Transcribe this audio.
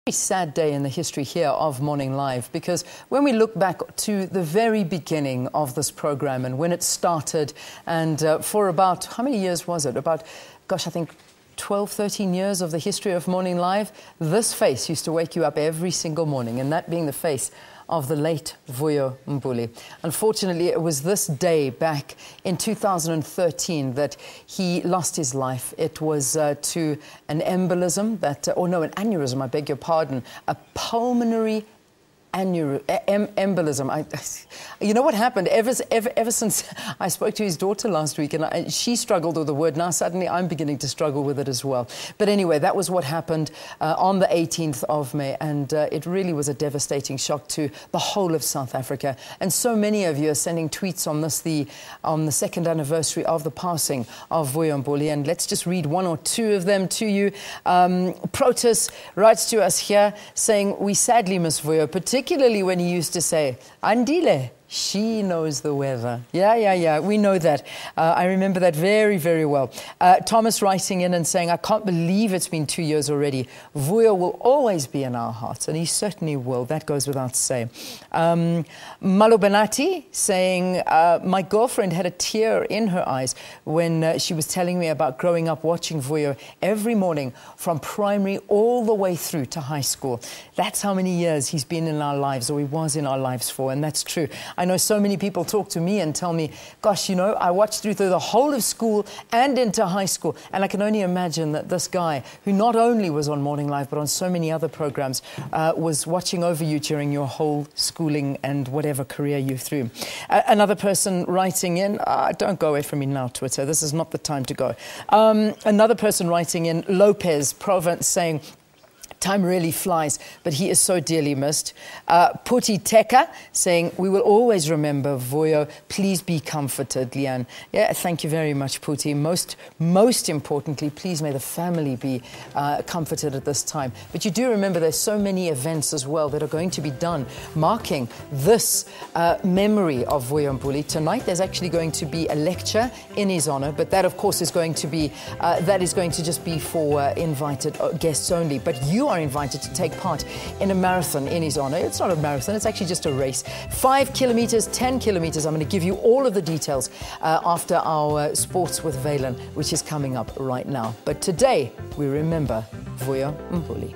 Very sad day in the history here of Morning Live, because when we look back to the very beginning of this program and when it started, and for about, how many years was it? About, gosh, I think 12, 13 years of the history of Morning Live, this face used to wake you up every single morning, and that being the face of the late Vuyo Mbuli. Unfortunately, it was this day back in 2013 that he lost his life. It was to an embolism, an aneurysm, I beg your pardon, a pulmonary embolism. You know what happened? Ever since I spoke to his daughter last week, and she struggled with the word, now suddenly I'm beginning to struggle with it as well. But anyway, that was what happened on the 18th of May, and it really was a devastating shock to the whole of South Africa. And so many of you are sending tweets on this, on the second anniversary of the passing of Vuyo Mbuli, and let's just read one or two of them to you. Protus writes to us here saying, "We sadly miss Vuyo, particularly when he used to say, 'Andile, she knows the weather.'" Yeah, we know that. I remember that very, very well. Thomas writing in and saying, "I can't believe it's been 2 years already. Vuyo will always be in our hearts," and he certainly will. That goes without saying. Malobanati saying, "My girlfriend had a tear in her eyes when she was telling me about growing up watching Vuyo every morning from primary all the way through to high school. That's how many years he's been in our lives, or he was in our lives for," and that's true. I know so many people talk to me and tell me, "Gosh, you know, I watched through the whole of school and into high school." And I can only imagine that this guy, who not only was on Morning Live, but on so many other programs, was watching over you during your whole schooling and whatever career you through. Another person writing in, don't go away from me now, Twitter. This is not the time to go. Another person writing in, Lopez, Provence, saying, "Time really flies, but he is so dearly missed." Puti Teka saying, "We will always remember Vuyo. Please be comforted, Leanne." Yeah, thank you very much, Puti. Most importantly, please may the family be comforted at this time. But you do remember there's so many events as well that are going to be done marking this memory of Vuyo Mbuli. Tonight there's actually going to be a lecture in his honor, but that of course is going to be just be for invited guests only. But you are invited to take part in a marathon in his honor. It's not a marathon, it's actually just a race. 5 kilometers, 10 kilometers. I'm going to give you all of the details after our Sports with Valen, which is coming up right now. But today, we remember Vuyo Mbuli.